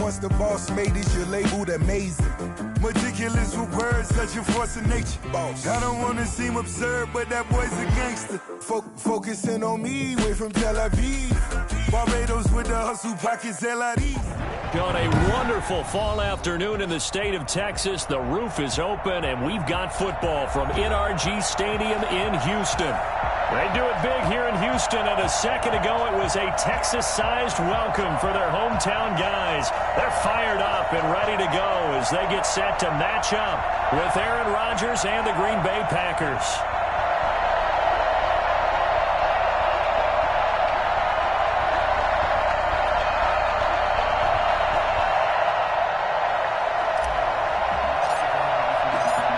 once the boss made it, you're labeled amazing. Meticulous with words, such a force of nature. Boss. I don't wanna seem absurd, but that boy's a gangster. Focusing on me, way from Tel Aviv. Barbados with the hustle pockets, LID. On a wonderful fall afternoon in the state of Texas, the roof is open, and we've got football from NRG Stadium in Houston. They do it big here in Houston, and a second ago it was a Texas-sized welcome for their hometown guys. They're fired up and ready to go as they get set to match up with Aaron Rodgers and the Green Bay Packers.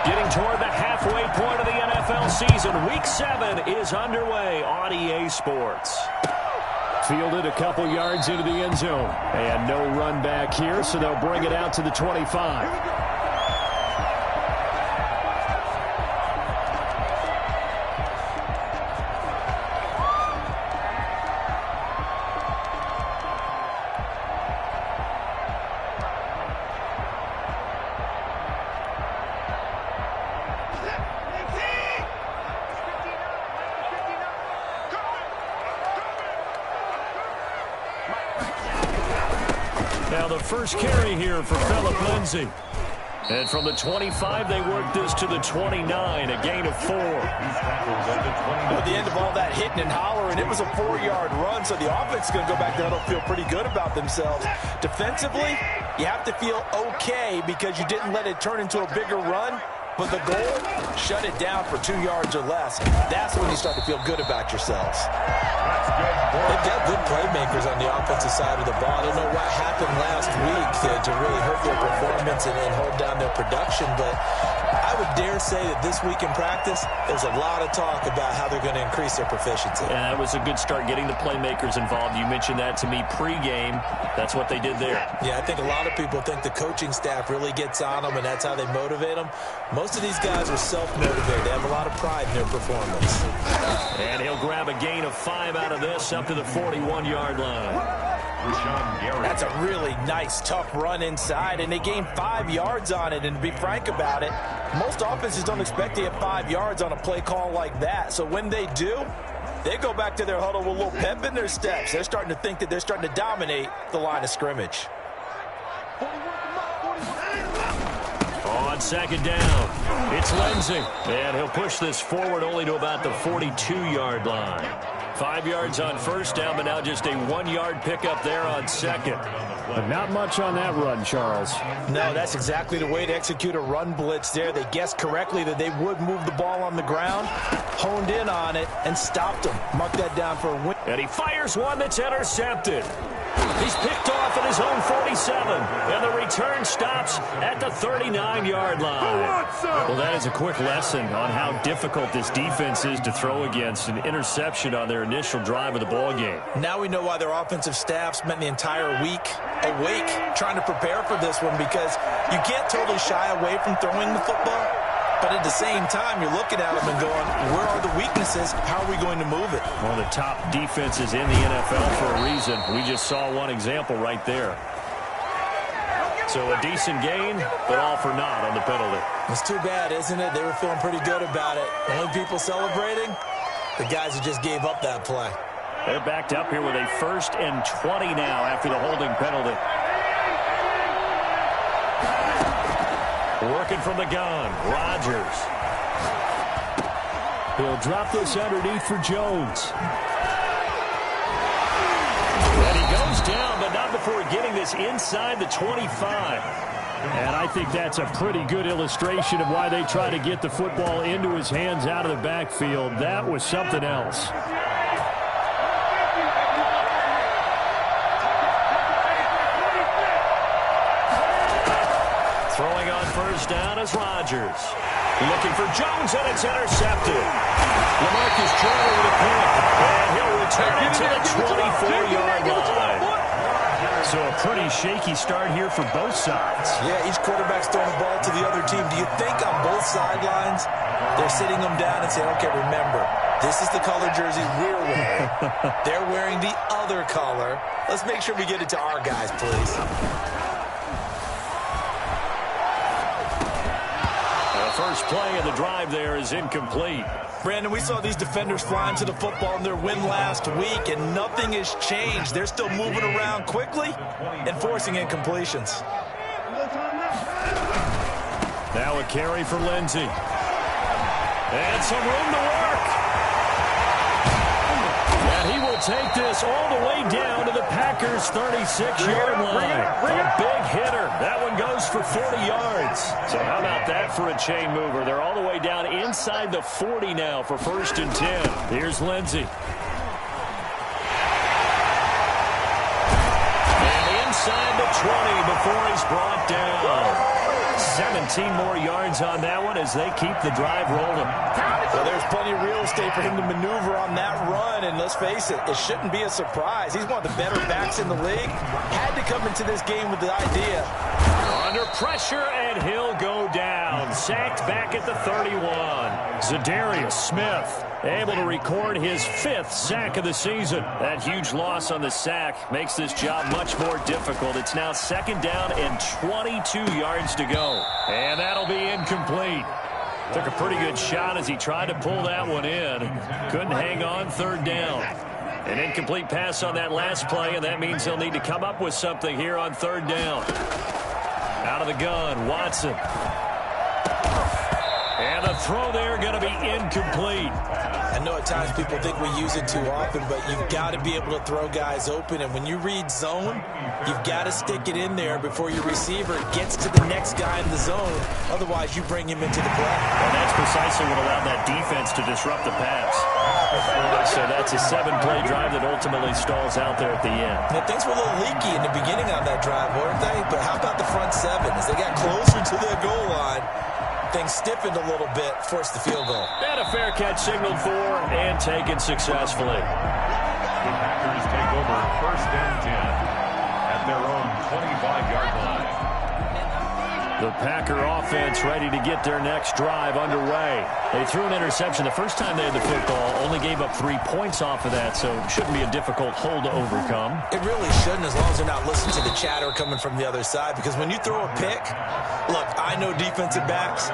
Getting toward the halfway point of the NFL season, Week 7 is underway on EA Sports. Fielded a couple yards into the end zone. And no run back here, so they'll bring it out to the 25. Now the first carry here for Phillip Lindsay. And from the 25, they work this to the 29, a gain of 4. At the end of all that hitting and hollering, it was a 4-yard run, so the offense is going to go back there and feel pretty good about themselves. Defensively, you have to feel okay because you didn't let it turn into a bigger run. But the goal, shut it down for 2 yards or less. That's when you start to feel good about yourselves. They've got good playmakers on the offensive side of the ball. I don't know what happened last week to really hurt their performance and hold down their production, but I would dare say that this week in practice, there's a lot of talk about how they're going to increase their proficiency. Yeah, that was a good start getting the playmakers involved. You mentioned that to me pregame. That's what they did there. Yeah, I think a lot of people think the coaching staff really gets on them, and that's how they motivate them. Most of these guys are self-motivated. They have a lot of pride in their performance. And he'll grab a gain of 5 out of this up to the 41-yard line. That's a really nice, tough run inside, and they gained 5 yards on it. And to be frank about it, most offenses don't expect to get 5 yards on a play call like that. So when they do, they go back to their huddle with a little pep in their steps. They're starting to think that they're starting to dominate the line of scrimmage. On second down, it's Lindsay. And he'll push this forward only to about the 42-yard line. 5 yards on first down, but now just a 1-yard pickup there on second. But not much on that run, Charles. No, that's exactly the way to execute a run blitz there. They guessed correctly that they would move the ball on the ground, honed in on it, and stopped them. Mark that down for a win. And he fires one that's intercepted. He's picked off at his own 47, and the return stops at the 39-yard line. Well, that is a quick lesson on how difficult this defense is to throw against. An interception on their initial drive of the ballgame. Now we know why their offensive staff spent the entire week awake trying to prepare for this one, because you can't totally shy away from throwing the football. But at the same time, you're looking at them and going, where are the weaknesses? How are we going to move it? One of the top defenses in the NFL for a reason. We just saw one example right there. So a decent gain, but all for naught on the penalty. It's too bad, isn't it? They were feeling pretty good about it. Only people celebrating, the guys who just gave up that play. They're backed up here with a 1st and 20 now after the holding penalty. Working from the gun, Rodgers. He'll drop this underneath for Jones. And he goes down, but not before getting this inside the 25. And I think that's a pretty good illustration of why they try to get the football into his hands out of the backfield. That was something else. Throwing on first down is Rodgers. Looking for Jones, and it's intercepted. LaMarcus Joyner with a pick, and he'll return it to the 24-yard line. So a pretty shaky start here for both sides. Yeah, each quarterback's throwing the ball to the other team. Do you think on both sidelines they're sitting them down and saying, okay, remember, this is the color jersey we're wearing. They're wearing the other color. Let's make sure we get it to our guys, please. first play of the drive there is incomplete. Brandon, we saw these defenders flying to the football in their win last week, and nothing has changed. They're still moving around quickly and forcing incompletions. Now a carry for Lindsey. And some room to work. And he will take this all the way down to the Packers' 36-yard line. A big hitter. That one goes for 40 yards. So how about that for a chain mover? They're all the way down inside the 40 now for 1st and 10. Here's Lindsey. And inside the 20 before he's brought down. 17 more yards on that one as they keep the drive rolling. Well, there's plenty of real estate for him to maneuver on that run, and let's face it, it shouldn't be a surprise. He's one of the better backs in the league. Had to come into this game with the idea. Under pressure, and he'll go down. Sacked back at the 31. Zadarius Smith able to record his 5th sack of the season. That huge loss on the sack makes this job much more difficult. It's now 2nd down and 22 yards to go. And that'll be incomplete. Took a pretty good shot as he tried to pull that one in. Couldn't hang on 3rd down. An incomplete pass on that last play, and that means he'll need to come up with something here on 3rd down. Out of the gun, Watson. And the throw there going to be incomplete. I know at times people think we use it too often, but you've got to be able to throw guys open. And when you read zone, you've got to stick it in there before your receiver gets to the next guy in the zone. Otherwise, you bring him into the play. And that's precisely what allowed that defense to disrupt the pass. So that's a 7-play drive that ultimately stalls out there at the end. Now, things were a little leaky in the beginning on that drive, weren't they? But how about the front 7? As they got closer to the goal line, things stiffened a little bit, forced the field goal. And a fair catch signaled for and taken successfully. The Packers take over 1st and 10 at their own 25-yard line. The Packer offense ready to get their next drive underway. They threw an interception the first time they had the football, only gave up 3 points off of that, so it shouldn't be a difficult hole to overcome. It really shouldn't, as long as they're not listening to the chatter coming from the other side, because when you throw a pick, look, I know defensive backs,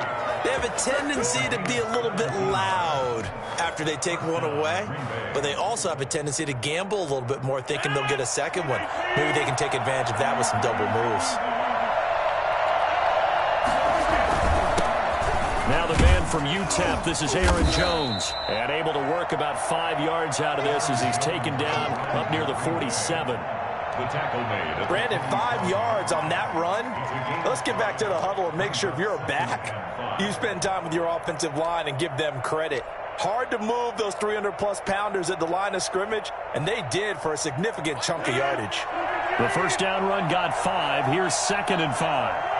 they have a tendency to be a little bit loud after they take one away, but they also have a tendency to gamble a little bit more, thinking they'll get a second one. Maybe they can take advantage of that with some double moves. Now the man from UTEP, this is Aaron Jones, and able to work about 5 yards out of this as he's taken down up near the 47. The tackle made. Brandon, 5 yards on that run. Let's get back to the huddle and make sure if you're a back, you spend time with your offensive line and give them credit. Hard to move those 300-plus pounders at the line of scrimmage, and they did for a significant chunk of yardage. The first down run got 5. Here's 2nd and 5.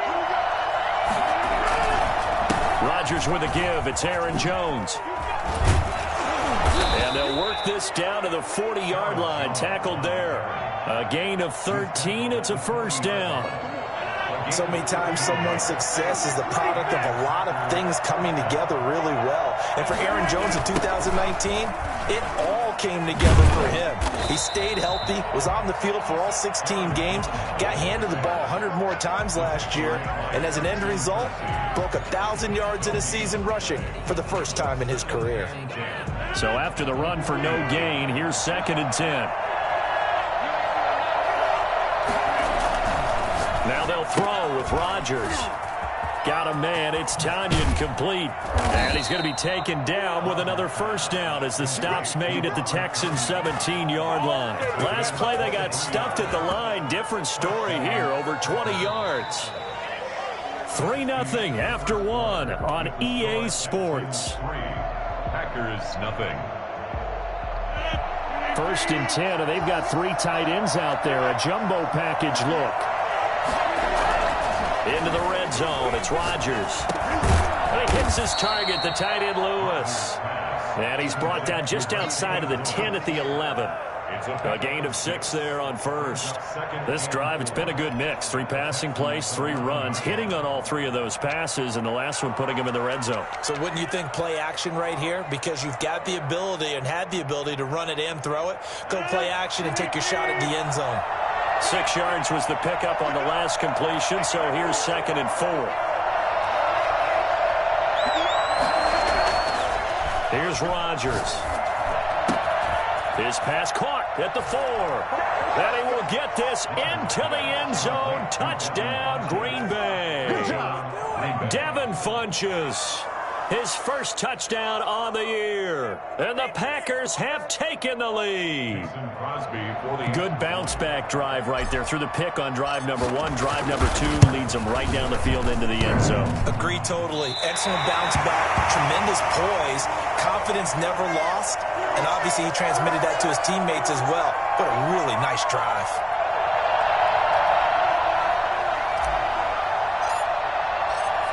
Rodgers with a give. It's Aaron Jones. And they'll work this down to the 40-yard line. Tackled there. A gain of 13. It's a 1st down. So many times someone's success is the product of a lot of things coming together really well. And for Aaron Jones in 2019, it all came together for him. He stayed healthy, was on the field for all 16 games, got handed the ball 100 more times last year, and as an end result, broke 1,000 yards in a season rushing for the first time in his career. So after the run for no gain, here's 2nd and 10. Now they'll throw with Rodgers. Got a man. It's Tanyan complete. And he's going to be taken down with another 1st down as the stop's made at the Texans' 17-yard line. Last play, they got stuffed at the line. Different story here, over 20 yards. 3-0 after 1 on EA Sports. Packers nothing. 1st and 10, and they've got 3 tight ends out there. A jumbo package look. Into the red zone. It's Rodgers. And he hits his target, the tight end Lewis. And he's brought down just outside of the 10 at the 11. A gain of 6 there on 1st. This drive, it's been a good mix. 3 passing plays, 3 runs, hitting on all 3 of those passes, and the last one putting him in the red zone. So wouldn't you think play action right here? Because you've got the ability and had the ability to run it and throw it. Go play action and take your shot at the end zone. 6 yards was the pickup on the last completion, so here's 2nd and 4. Here's Rodgers. His pass caught at the 4. And he will get this into the end zone. Touchdown, Green Bay. Devin Funchess, his first touchdown on the year. And the Packers have taken the lead. Good bounce-back drive right there through the pick on drive number 1. Drive number 2 leads them right down the field into the end zone. Agree totally. Excellent bounce back. Tremendous poise. Confidence never lost. And obviously he transmitted that to his teammates as well. What a really nice drive.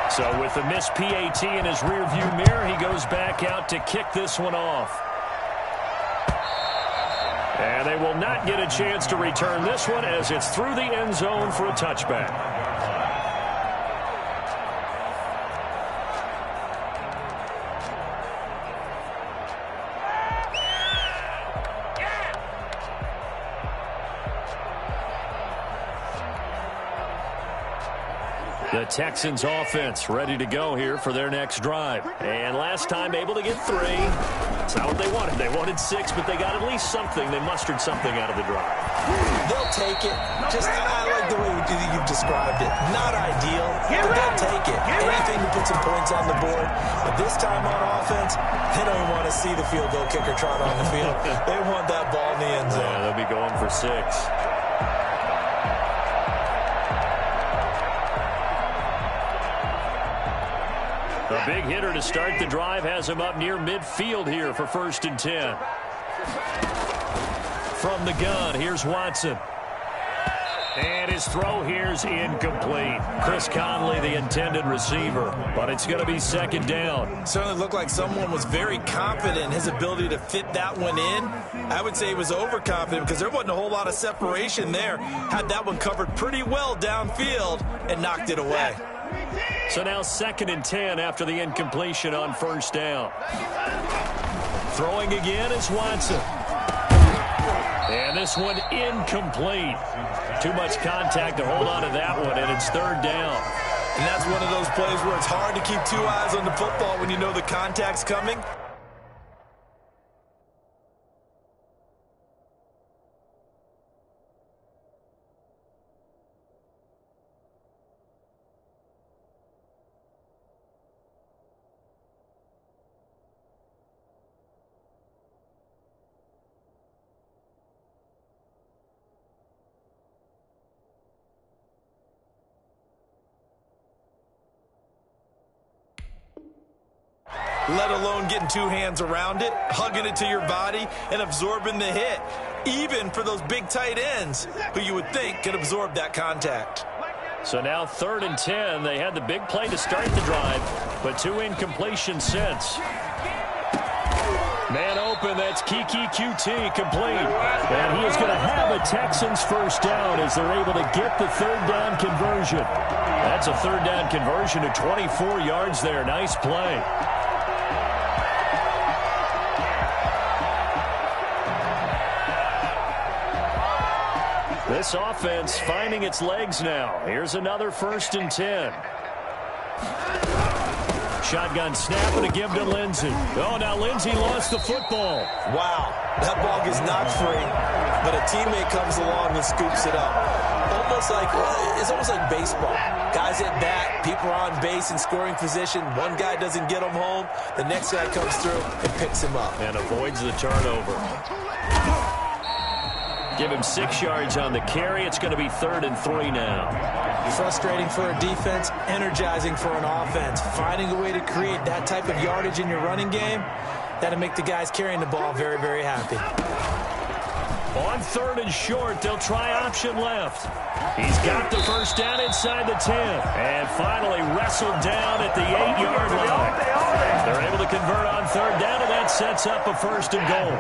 So with the missed PAT in his rearview mirror, he goes back out to kick this one off. And they will not get a chance to return this one as it's through the end zone for a touchback. The Texans offense ready to go here for their next drive. And last time able to get 3. That's not what they wanted. They wanted 6, but they got at least something. They mustered something out of the drive. They'll take it. I like the way you've described it. Not ideal, but they'll take it. Anything to put some points on the board. But this time on offense, they don't even want to see the field goal kicker trot on the field. They want that ball in the end zone. Yeah, they'll be going for 6. A big hitter to start the drive has him up near midfield here for 1st and 10. From the gun, here's Watson. And his throw here's incomplete. Chris Conley, the intended receiver, but it's going to be 2nd down. Certainly looked like someone was very confident in his ability to fit that one in. I would say he was overconfident because there wasn't a whole lot of separation there. Had that one covered pretty well downfield and knocked it away. So now 2nd and 10 after the incompletion on 1st down. Throwing again is Watson. And this one incomplete. Too much contact to hold on to that one, and it's 3rd down. And that's one of those plays where it's hard to keep 2 eyes on the football when you know the contact's coming. Let alone getting 2 hands around it, hugging it to your body, and absorbing the hit. Even for those big tight ends who you would think could absorb that contact. So now 3rd and 10. They had the big play to start the drive, but 2 incompletions since. Man open, that's Kiki QT complete. And he is going to have a Texans 1st down as they're able to get the 3rd down conversion. That's a 3rd down conversion to 24 yards there. Nice play. This offense finding its legs now. Here's another 1st and 10. Shotgun snap and a give to Lindsey. Oh, now Lindsey lost the football. Wow, that ball gets knocked free, but a teammate comes along and scoops it up. It's almost like baseball. Guys at bat, people are on base in scoring position. One guy doesn't get him home. The next guy comes through and picks him up. And avoids the turnover. Give him 6 yards on the carry. It's going to be 3rd and 3 now. Frustrating for a defense, energizing for an offense. Finding a way to create that type of yardage in your running game, that'll make the guys carrying the ball very, very happy. On 3rd and short, they'll try option left. He's got the 1st down inside the 10. And finally wrestled down at the 8-yard line. They're able to convert on 3rd down, and that sets up a 1st and goal.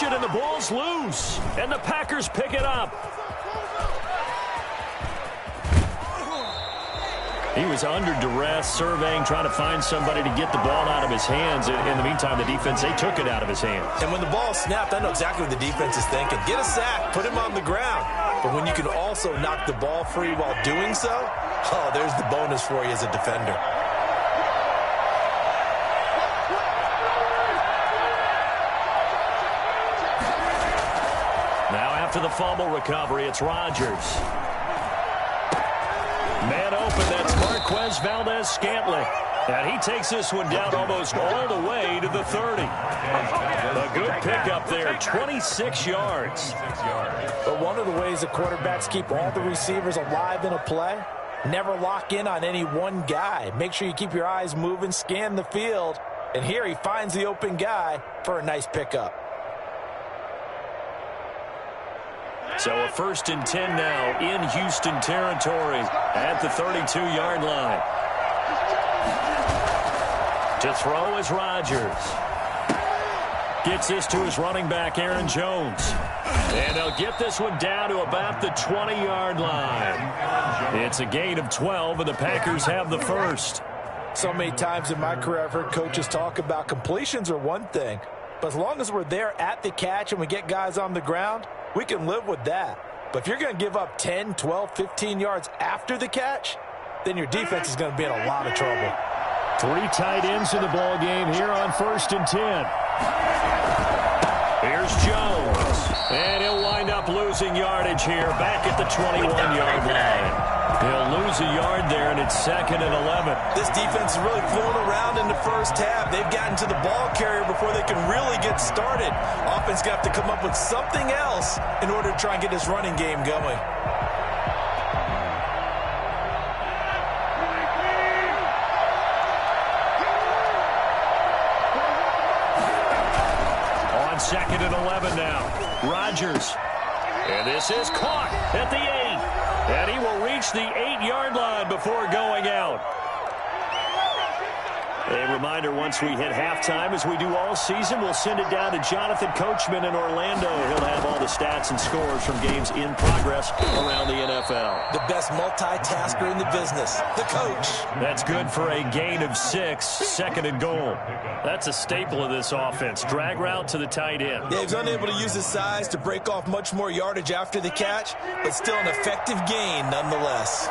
And the ball's loose, and the Packers pick it up. He was under duress, surveying, trying to find somebody to get the ball out of his hands. In the meantime, the defense, they took it out of his hands. And when the ball snapped, I know exactly what the defense is thinking. Get a sack, put him on the ground. But when you can also knock the ball free while doing so, oh, there's the bonus for you as a defender. Now after the fumble recovery, it's Rodgers. Man open, that's Marquez Valdez-Scantling. And he takes this one down almost all the way to the 30. A good pickup there, 26 yards. But one of the ways the quarterbacks keep all the receivers alive in a play, never lock in on any one guy. Make sure you keep your eyes moving, scan the field. And here he finds the open guy for a nice pickup. So a 1st and 10 now in Houston territory at the 32-yard line. To throw is Rodgers. Gets this to his running back, Aaron Jones. And they'll get this one down to about the 20-yard line. It's a gain of 12, and the Packers have the first. So many times in my career I've heard coaches talk about completions are one thing, but as long as we're there at the catch and we get guys on the ground, we can live with that. But if you're going to give up 10, 12, 15 yards after the catch, then your defense is going to be in a lot of trouble. 3 tight ends in the ball game here on 1st and 10. Here's Jones. And he'll wind up losing yardage here back at the 21-yard line. He'll lose a yard there, and it's 2nd and 11. This defense is really flown around in the first half. They've gotten to the ball carrier before they can really get started. Offense going to have to come up with something else in order to try and get this running game going. On 2nd and 11 now. Rodgers. And this is caught at the 8. And he will reach the 8-yard line before going out. A reminder, once we hit halftime, as we do all season, we'll send it down to Jonathan Coachman in Orlando. He'll have all the stats and scores from games in progress around the NFL. The best multitasker in the business, the coach. That's good for a gain of 6, 2nd and goal. That's a staple of this offense. Drag route to the tight end. Yeah, he's unable to use his size to break off much more yardage after the catch, but still an effective gain nonetheless.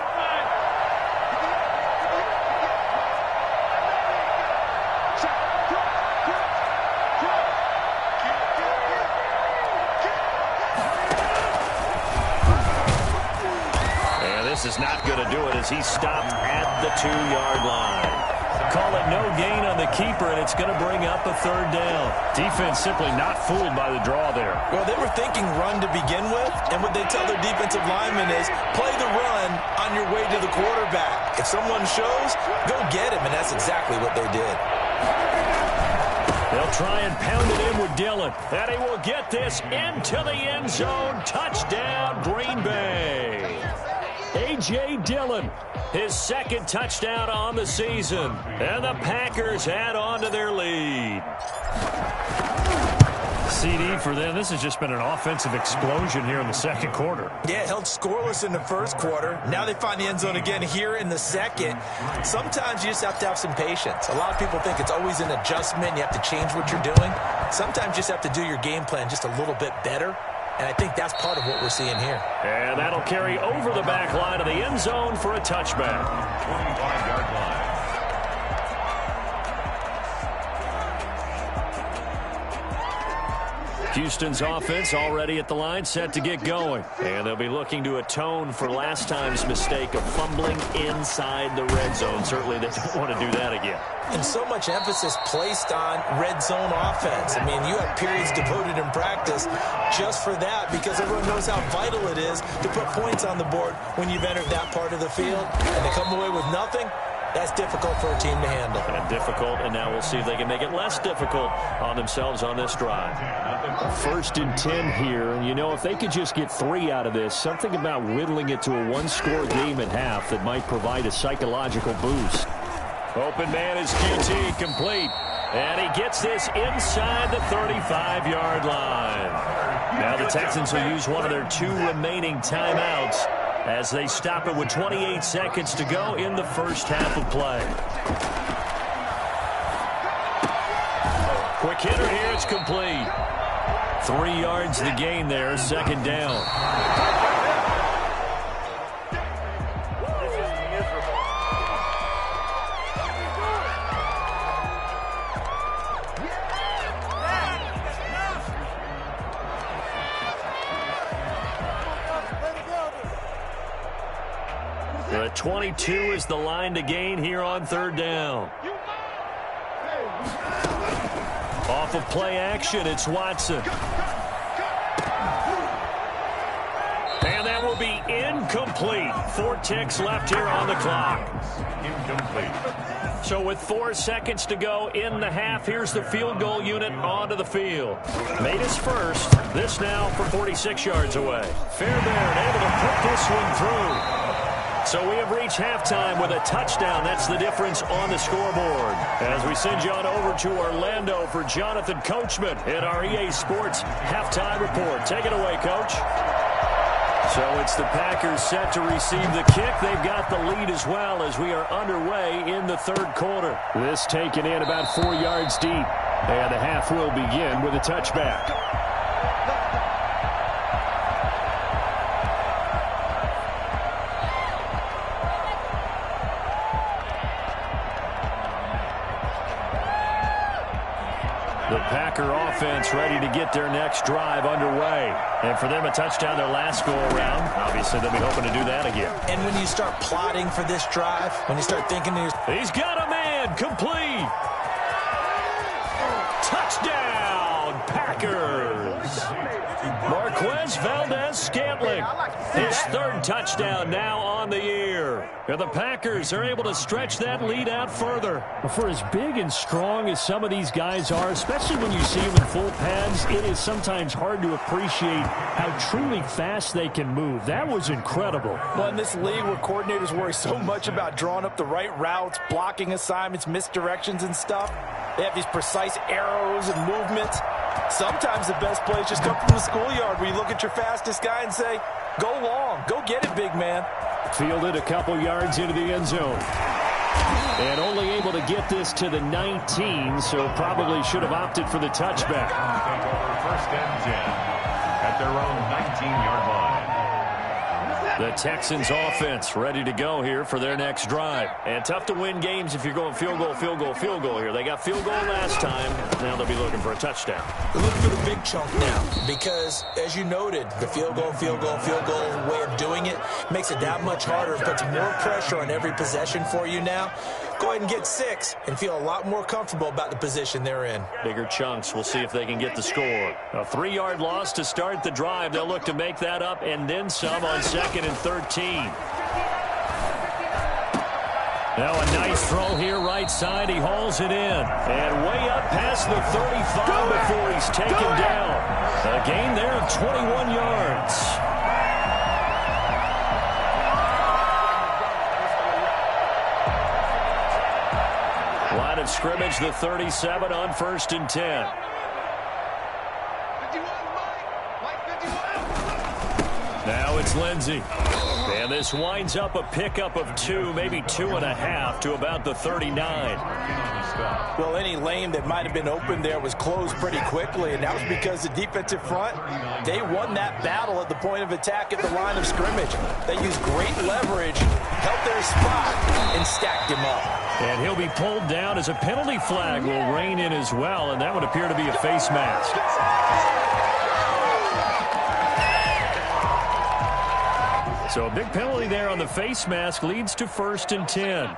This is not going to do it as he stopped at the 2-yard line. Call it no gain on the keeper, and it's going to bring up a 3rd down. Defense simply not fooled by the draw there. Well, they were thinking run to begin with, and what they tell their defensive linemen is play the run on your way to the quarterback. If someone shows, go get him, and that's exactly what they did. They'll try and pound it in with Dillon, and he will get this into the end zone. Touchdown, Green Bay. A.J. Dillon, his 2nd touchdown on the season. And the Packers add on to their lead. CD for them. This has just been an offensive explosion here in the 2nd quarter. Yeah, held scoreless in the 1st quarter. Now they find the end zone again here in the 2nd. Sometimes you just have to have some patience. A lot of people think it's always an adjustment. You have to change what you're doing. Sometimes you just have to do your game plan just a little bit better. And I think that's part of what we're seeing here. And that'll carry over the back line of the end zone for a touchback. 25-yard line. Houston's offense already at the line, set to get going. And they'll be looking to atone for last time's mistake of fumbling inside the red zone. Certainly they don't want to do that again. And so much emphasis placed on red zone offense. I mean, you have periods devoted in practice just for that because everyone knows how vital it is to put points on the board when you've entered that part of the field. And to come away with nothing, that's difficult for a team to handle. And difficult, and now we'll see if they can make it less difficult on themselves on this drive. 1st and 10 here, and you know, if they could just get 3 out of this, something about whittling it to a 1-score game at half that might provide a psychological boost. Open man is QT, complete. And he gets this inside the 35-yard line. Now the Texans will use one of their 2 remaining timeouts as they stop it with 28 seconds to go in the first half of play. Quick hitter here. It's complete. 3 yards the gain there. Second down. The 22 is the line to gain here on third down. Off of play action, it's Watson. And that will be incomplete. 4 ticks left here on the clock. Incomplete. So with 4 seconds to go in the half, here's the field goal unit onto the field. Made his first. This now from 46 yards away. Fairbairn able to put this one through. So we have reached halftime with a touchdown. That's the difference on the scoreboard. As we send you on over to Orlando for Jonathan Coachman in our EA Sports Halftime Report. Take it away, Coach. So it's the Packers set to receive the kick. They've got the lead as well as we are underway in the third quarter. This taken in about 4 yards deep. And the half will begin with a touchback. The Packer offense ready to get their next drive underway. And for them, a touchdown their last go-around. Obviously, they'll be hoping to do that again. And when you start plotting for this drive, when you start thinking... He's got a man. Complete. Touchdown, Packers. Marquez Valdez-Scantling. His third touchdown now on the year. And the Packers are able to stretch that lead out further. For as big and strong as some of these guys are, especially when you see them in full pads, it is sometimes hard to appreciate how truly fast they can move. That was incredible. Well, in this league where coordinators worry so much about drawing up the right routes, blocking assignments, misdirections and stuff, they have these precise arrows and movements. Sometimes the best plays just come from the schoolyard where you look at your fastest guy and say, go long, go get it, big man. Fielded a couple yards into the end zone. And only able to get this to the 19, so probably should have opted for the touchback. First and 10 at their own 19-yard line. The Texans offense ready to go here for their next drive. And tough to win games if you're going field goal, field goal, field goal here. They got field goal last time. Now they'll be looking for a touchdown. They're looking for the big chunk now because, as you noted, the field goal way of doing it makes it that much harder, puts more pressure on every possession for you now. Go ahead and get 6 and feel a lot more comfortable about the position they're in. Bigger chunks. We'll see if they can get the score. A 3-yard loss to start the drive. They'll look to make that up and then some on 2nd and 13. Now a nice throw here right side. He hauls it in. And way up past the 35 before he's taken down. A gain there of 21 yards. Line of scrimmage, the 37 on 1st and 10. Now it's Lindsey. And this winds up a pickup of 2, maybe 2.5 to about the 39. Well, any lane that might have been open there was closed pretty quickly, and that was because the defensive front, they won that battle at the point of attack at the line of scrimmage. They used great leverage, held their spot, and stacked him up. And he'll be pulled down as a penalty flag will rein in as well, and that would appear to be a face mask. So a big penalty there on the face mask leads to 1st and 10.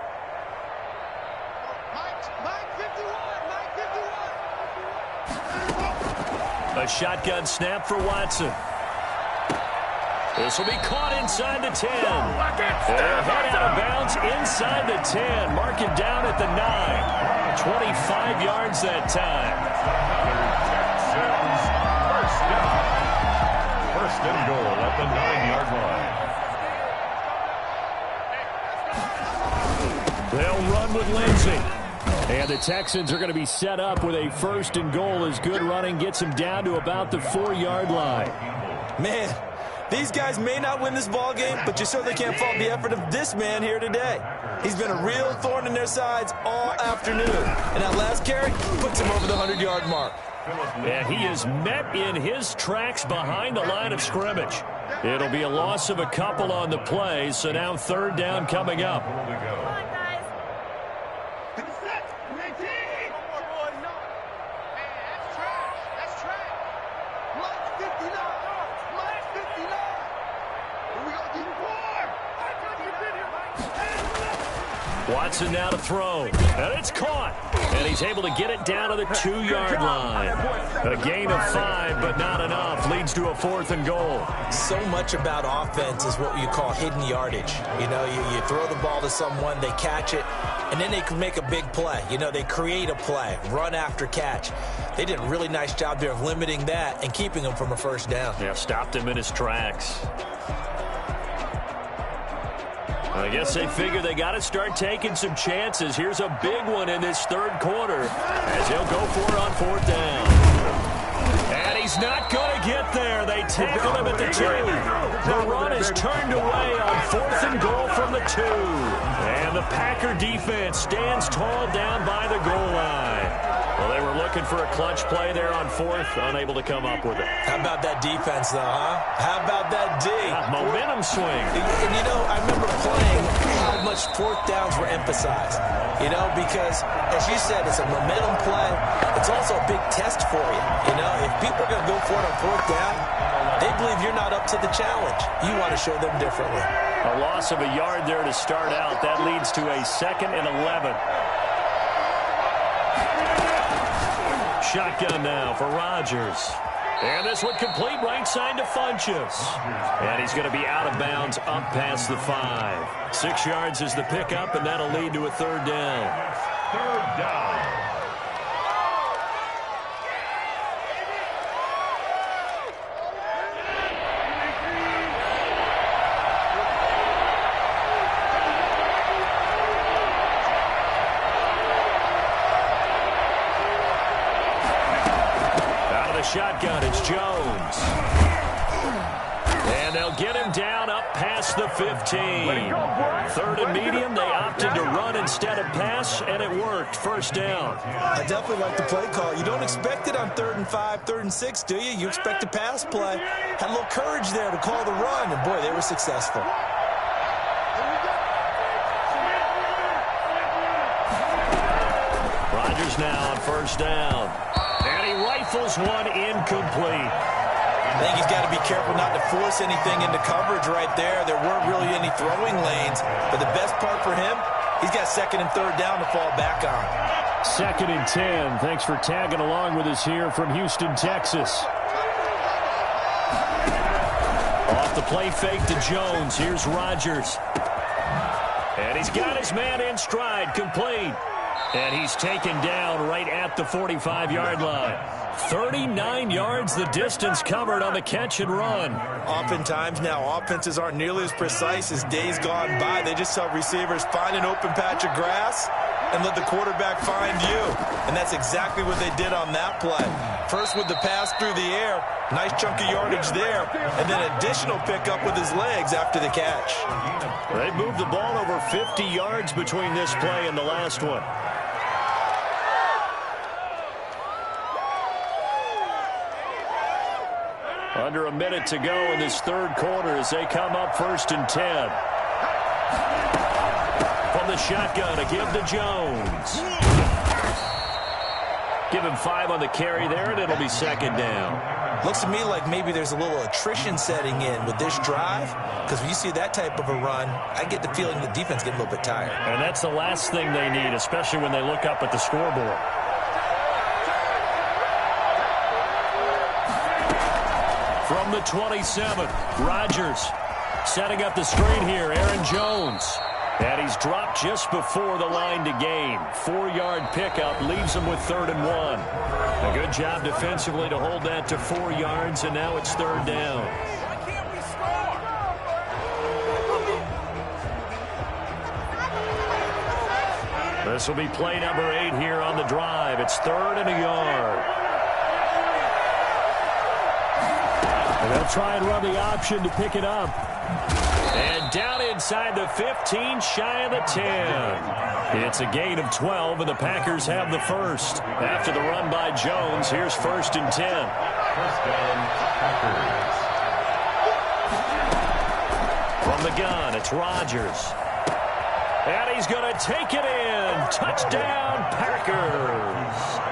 A shotgun snap for Watson. This will be caught inside the 10. They'll head out of bounds inside the 10. Mark it down at the 9. 25 yards that time. First and goal at the 9-yard line. They'll run with Lindsey. And the Texans are going to be set up with a 1st and goal as good running gets them down to about the 4-yard line. Man, These guys may not win this ball game, but you certainly can't fault the effort of this man here today. He's been a real thorn in their sides all afternoon. And that last carry puts him over the 100-yard mark. And he is met in his tracks behind the line of scrimmage. It'll be a loss of a couple on the play, so now third down coming up. Watson now to throw, and it's caught. And he's able to get it down to the 2-yard line. A gain of 5, but not enough. Leads to a 4th and goal. So much about offense is what you call hidden yardage. You know, you throw the ball to someone, they catch it, and then they can make a big play. You know, they create a play, run after catch. They did a really nice job there of limiting that and keeping him from a first down. Yeah, stopped him in his tracks. I guess they figure they got to start taking some chances. Here's a big one in this third quarter as he'll go for it on 4th down. And he's not going to get there. They tackle him at the 2. The run is turned away on 4th and goal from the 2. And the Packer defense stands tall down by the goal line. Well, they were looking for a clutch play there on 4th, unable to come up with it. How about that defense, though, huh? How about that D? Momentum swing. And, you know, I remember playing how much 4th downs were emphasized. You know, because, as you said, it's a momentum play. It's also a big test for you. You know, if people are going to go for it on 4th down, they believe you're not up to the challenge. You want to show them differently. A loss of a yard there to start out. That leads to a 2nd and 11. Shotgun now for Rodgers. And this one complete right side to Funchess. And he's going to be out of bounds up past the 5. 6 yards is the pickup, and that'll lead to a 3rd down. 3rd down. Shotgun, it's Jones. And they'll get him down up past the 15. 3rd and medium, they opted to run instead of pass, and it worked. 1st down. I definitely like the play call. You don't expect it on 3rd and 5, 3rd and 6, do you? You expect a pass play. Had a little courage there to call the run, and boy, they were successful. Rodgers now on 1st down. And he rifles one incomplete. I think he's got to be careful not to force anything into coverage right there. There weren't really any throwing lanes. But the best part for him, he's got 2nd and 3rd down to fall back on. 2nd and 10. Thanks for tagging along with us here from Houston, Texas. Off the play fake to Jones. Here's Rodgers. And he's got his man in stride, complete. And he's taken down right at the 45-yard line. 39 yards the distance covered on the catch and run. Oftentimes now offenses aren't nearly as precise as days gone by. They just tell receivers, find an open patch of grass and let the quarterback find you. And that's exactly what they did on that play. First with the pass through the air, nice chunk of yardage there, and then additional pickup with his legs after the catch. They moved the ball over 50 yards between this play and the last one. Under a minute to go in this third quarter as they come up 1st and 10. From the shotgun to give to Jones. Give him 5 on the carry there, and it'll be 2nd down. Looks to me like maybe there's a little attrition setting in with this drive, because when you see that type of a run, I get the feeling the defense getting a little bit tired. And that's the last thing they need, especially when they look up at the scoreboard. From the 27, Rodgers setting up the screen here, Aaron Jones. And he's dropped just before the line to gain. 4-yard pickup leaves him with 3rd and 1. A good job defensively to hold that to 4 yards, and now it's 3rd down. This will be play number 8 here on the drive. It's 3rd and a yard. They'll try and run the option to pick it up. And down inside the 15, shy of the 10. It's a gain of 12, and the Packers have the first. After the run by Jones, here's 1st and 10. First down, Packers. From the gun, it's Rodgers. And he's going to take it in. Touchdown, Packers.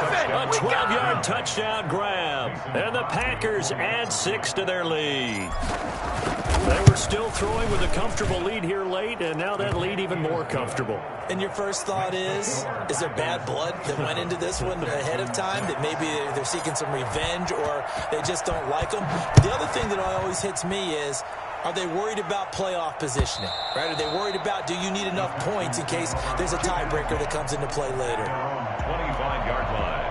A 12-yard touchdown grab. And the Packers add 6 to their lead. They were still throwing with a comfortable lead here late, and now that lead even more comfortable. And your first thought is there bad blood that went into this one ahead of time, that maybe they're seeking some revenge or they just don't like them? The other thing that always hits me is, are they worried about playoff positioning? Right? Are they worried about, do you need enough points in case there's a tiebreaker that comes into play later? 25-yard line.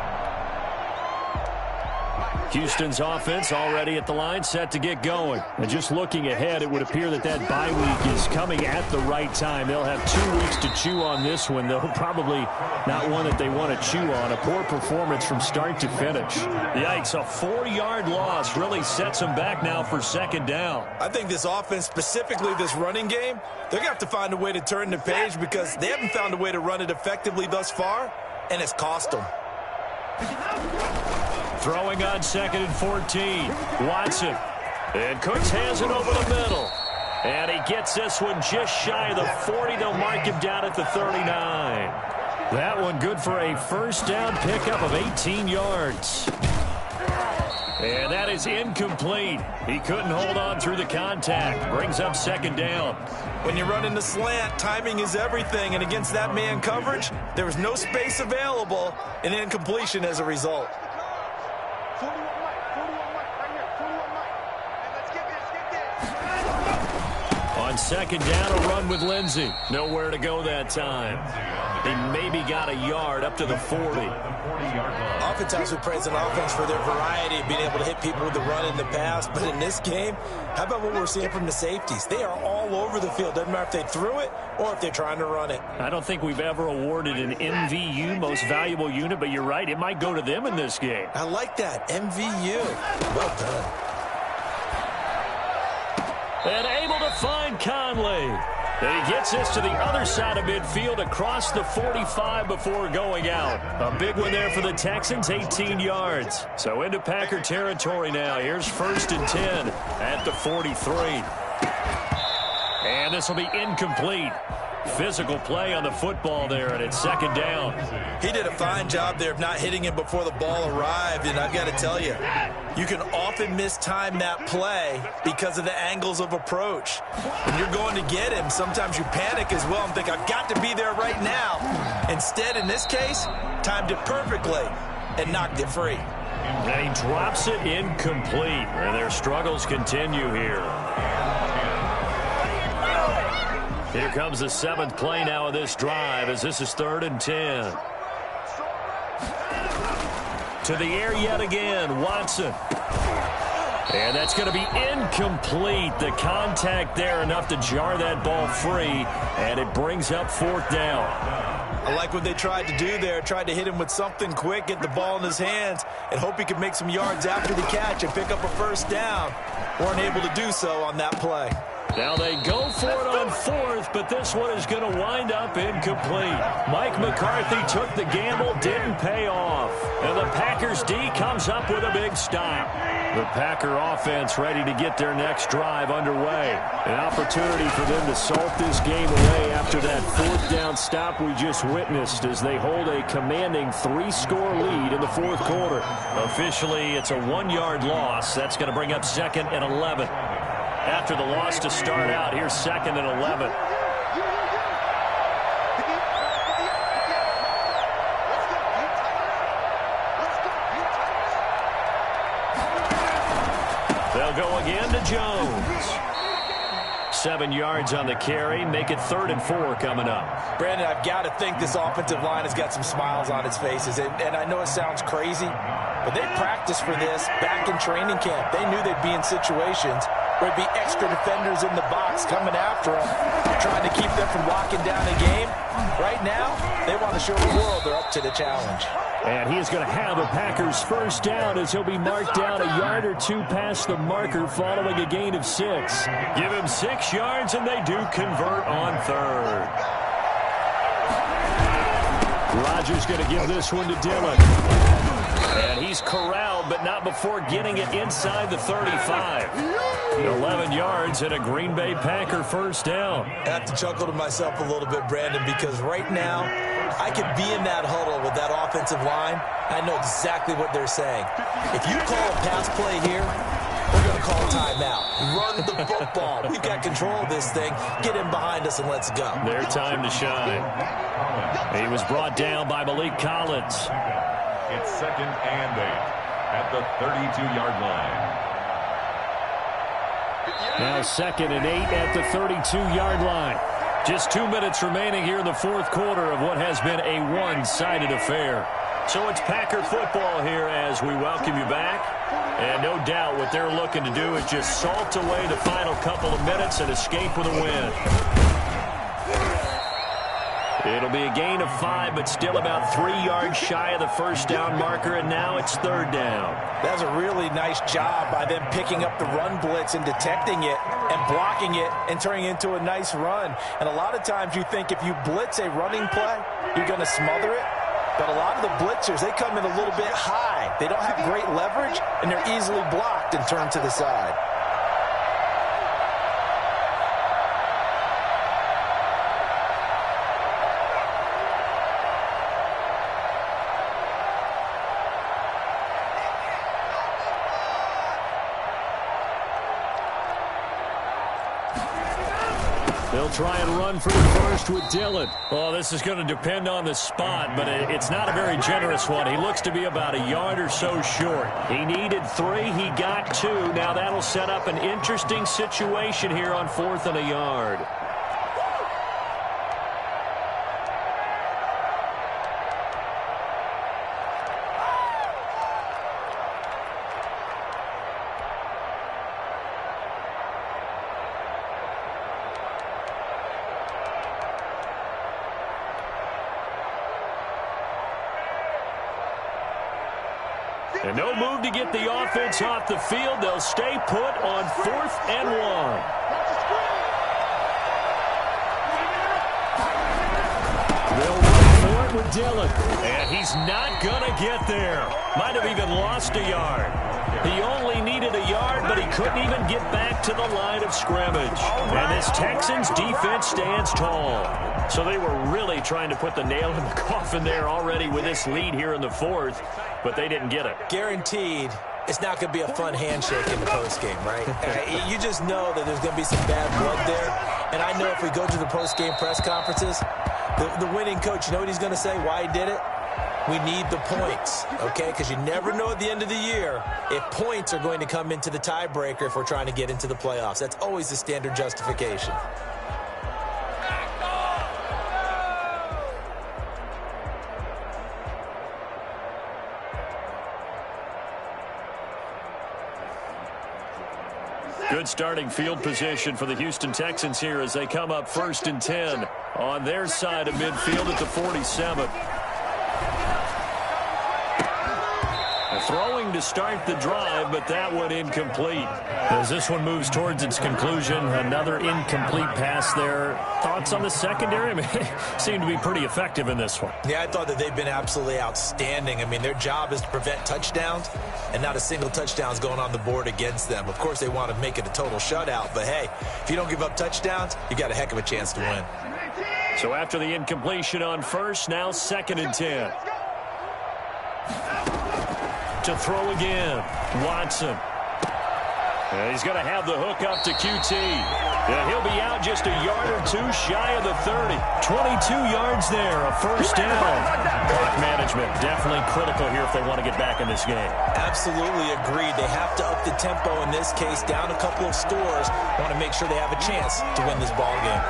Houston's offense already at the line, set to get going. And just looking ahead, it would appear that bye week is coming at the right time. They'll have 2 weeks to chew on this one, though probably not one that they want to chew on. A poor performance from start to finish. Yikes, a 4-yard loss really sets them back now for 2nd down. I think this offense, specifically this running game, they're going to have to find a way to turn the page because they haven't found a way to run it effectively thus far, and it's cost them. Throwing on 2nd and 14. Watson. And Cooks has it over the middle. And he gets this one just shy of the 40. They'll mark him down at the 39. That one good for a 1st down pickup of 18 yards. And that is incomplete. He couldn't hold on through the contact. Brings up 2nd down. When you're running the slant, timing is everything. And against that man coverage, there was no space available, and incompletion as a result. On 2nd down, a run with Lindsey. Nowhere to go that time. He maybe got a yard up to the 40. Oftentimes we praise an offense for their variety of being able to hit people with the run in the past. But in this game, how about what we're seeing from the safeties? They are all over the field. Doesn't matter if they threw it or if they're trying to run it. I don't think we've ever awarded an MVU, most valuable unit, but you're right. It might go to them in this game. I like that. MVU. Well done. And able to find Conley. And he gets this to the other side of midfield across the 45 before going out. A big one there for the Texans, 18 yards. So into Packer territory now. Here's 1st and 10 at the 43. And this will be incomplete. Physical play on the football there, and it's 2nd down. He did a fine job there of not hitting him before the ball arrived, and I've got to tell you, you can often mistime that play because of the angles of approach. When you're going to get him, sometimes you panic as well and think, I've got to be there right now. Instead, in this case, timed it perfectly and knocked it free. And he drops it incomplete, and their struggles continue here. Here comes the 7th play now of this drive as this is 3rd and 10. To the air yet again, Watson. And that's going to be incomplete. The contact there enough to jar that ball free, and it brings up 4th down. I like what they tried to do there, tried to hit him with something quick, get the ball in his hands, and hope he could make some yards after the catch and pick up a 1st down. Weren't able to do so on that play. Now they go for it on 4th, but this one is going to wind up incomplete. Mike McCarthy took the gamble, didn't pay off. And the Packers D comes up with a big stop. The Packer offense ready to get their next drive underway. An opportunity for them to salt this game away after that 4th down stop we just witnessed as they hold a commanding 3-score lead in the 4th quarter. Officially, it's a 1-yard loss. That's going to bring up 2nd and 11. After the loss to start out, here's 2nd and 11. They'll go again to Jones. 7 yards on the carry, make it 3rd and 4 coming up. Brandon, I've got to think this offensive line has got some smiles on its faces. And I know it sounds crazy, but they practiced for this back in training camp. They knew they'd be in situations where there'd be extra defenders in the box coming after them, trying to keep them from locking down a game. Right now, they want to show the world they're up to the challenge. And he is going to have a Packers first down as he'll be marked down a yard or two past the marker following a gain of 6. Give him 6 yards, and they do convert on third. Rodgers going to give this one to Dillon. And he's corralled, but not before getting it inside the 35. 11 yards and a Green Bay Packer first down. I have to chuckle to myself a little bit, Brandon, because right now I could be in that huddle with that offensive line. I know exactly what they're saying. If you call a pass play here, we're going to call timeout. Run the football. We've got control of this thing. Get in behind us and let's go. Their time to shine. He was brought down by Malik Collins. It's 2nd and 8 at the 32-yard line. Now 2nd and 8 at the 32-yard line. Just 2 minutes remaining here in the fourth quarter of what has been a one-sided affair. So it's Packer football here as we welcome you back. And no doubt what they're looking to do is just salt away the final couple of minutes and escape with a win. It'll be a gain of 5, but still about 3 yards shy of the first down marker, and now it's third down. That's a really nice job by them picking up the run blitz and detecting it and blocking it and turning it into a nice run. And a lot of times you think if you blitz a running play, you're going to smother it. But a lot of the blitzers, they come in a little bit high. They don't have great leverage, and they're easily blocked and turned to the side. They'll try and run for the first with Dillon. Well, this is going to depend on the spot, but it's not a very generous one. He looks to be about a yard or so short. He needed 3. He got 2. Now that'll set up an interesting situation here on 4th and a yard. And no move to get the offense off the field. They'll stay put on 4th and 1. They'll run for it with Dillon. And he's not going to get there. Might have even lost a yard. He only needed a yard, but he couldn't even get back to the line of scrimmage. And this Texans defense stands tall. So they were really trying to put the nail in the coffin there already with this lead here in the 4th, but they didn't get it. Guaranteed, it's not going to be a fun handshake in the postgame, right? You just know that there's going to be some bad blood there. And I know if we go to the postgame press conferences, the winning coach, you know what he's going to say, why he did it? We need the points, okay? Because you never know at the end of the year if points are going to come into the tiebreaker if we're trying to get into the playoffs. That's always the standard justification. Good starting field position for the Houston Texans here as they come up 1st and 10 on their side of midfield at the 47. Throwing to start the drive, but that one incomplete. As this one moves towards its conclusion, another incomplete pass there. Thoughts on the secondary? I mean, they seem to be pretty effective in this one. Yeah, I thought that they've been absolutely outstanding. I mean, their job is to prevent touchdowns, and not a single touchdown is going on the board against them. Of course, they want to make it a total shutout, but hey, if you don't give up touchdowns, you got a heck of a chance to win. So after the incompletion on first, now 2nd and 10. To throw again, Watson. And he's going to have the hook up to QT. And he'll be out just a yard or 2 shy of the 30. 22 yards there, a first down. Clock management definitely critical here if they want to get back in this game. Absolutely agreed. They have to up the tempo in this case, down a couple of scores. Want to make sure they have a chance to win this ball game.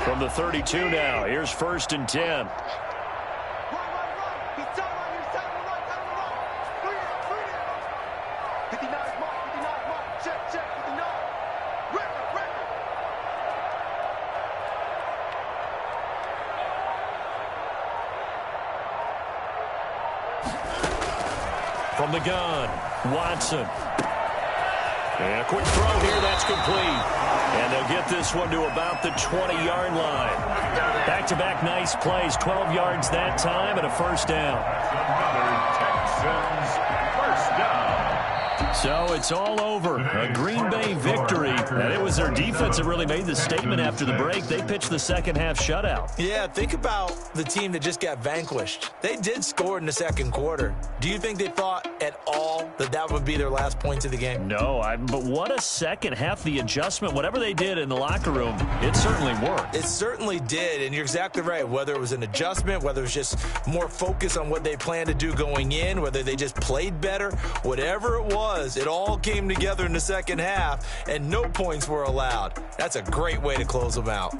From the 32 now, here's 1st and 10. From the gun, Watson. And a quick throw here, that's complete. And they'll get this one to about the 20-yard line. Back-to-back nice plays, 12 yards that time and a first down. Another Texans first down. So it's all over. A Green Bay victory. And it was their defense that really made the statement after the break. They pitched the second half shutout. Yeah, think about the team that just got vanquished. They did score in the second quarter. Do you think they thought at all that that would be their last points of the game? No, but what a second half. The adjustment, whatever they did in the locker room, it certainly worked. It certainly did, and you're exactly right. Whether it was an adjustment, whether it was just more focus on what they planned to do going in, whether they just played better, whatever it was, it all came together in the second half, and no points were allowed. That's a great way to close them out.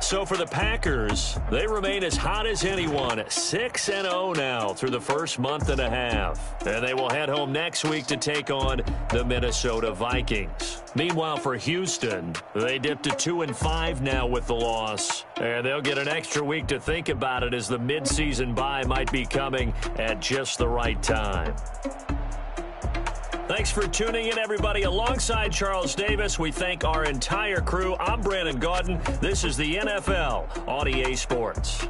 So for the Packers, they remain as hot as anyone, 6-0 now through the first month and a half. And they will head home next week to take on the Minnesota Vikings. Meanwhile, for Houston, they dipped to 2-5 now with the loss. And they'll get an extra week to think about it as the midseason bye might be coming at just the right time. Thanks for tuning in, everybody. Alongside Charles Davis, we thank our entire crew. I'm Brandon Gaudin. This is the NFL on EA Sports.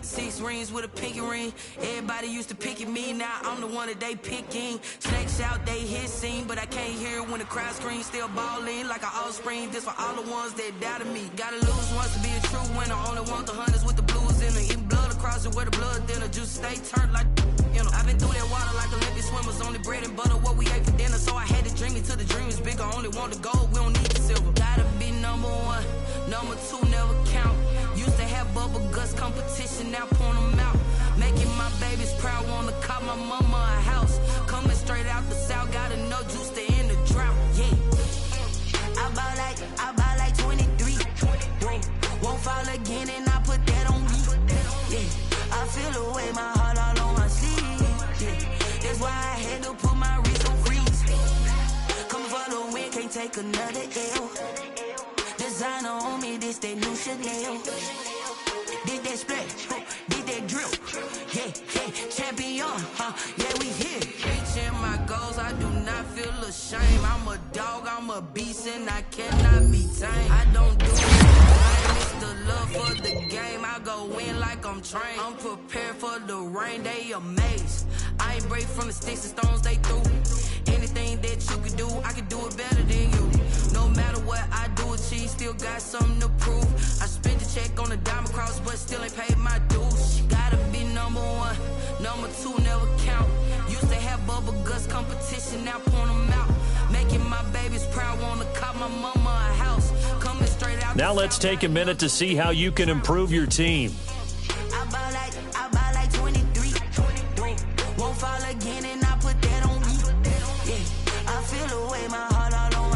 Six rings with a pinky ring. Everybody used to pick at me, now I'm the one that they picking. Snakes out, they hissing, but I can't hear when the crowd screams. Still balling like an offspring. This for all the ones that doubted me. Gotta lose once to be a true winner. Only want the hunters with the blues in it. Eating blood across it where the blood dinner. Juice stay turned like, you know. I've been through that water like Olympic swimmers. Only bread and butter what we ate for dinner. So I had to dream it till the dream is bigger. Only want the gold, we don't need the silver. Gotta be number one, number two never count. Used to have bubble guts competition, now point them out. Making my babies proud, wanna call my mama a house. Coming straight out the south, gotta know juice to end the drought. Yeah, I bought like 23. Won't fall again and I put that on me. Yeah, I feel the way, my heart all on my sleeve. Yeah, that's why I had to put my wrist on freeze. Coming for the win, can't take another L. Designer on me, this that new Chanel. Did that splash, did that drill. Yeah, champion, yeah, we here. Reaching my goals, I do not feel ashamed. I'm a dog, I'm a beast, and I cannot be tamed. I don't do it, I miss the love for the game. I go in like I'm trained. I'm prepared for the rain, they amazed. I ain't break from the sticks and stones they threw. Anything that you could do, I could do it better than you. No matter what I do, achieve, still got something to prove. I spent the check on the diamond cross, but still ain't paid my dues. Gotta be number one, number two never count. Used to have bubble guts competition, now point them out. Making my babies proud, wanna call my mama a house. Coming straight out. Now let's take a minute to see how you can improve your team. I bought like 23. Won't fall again and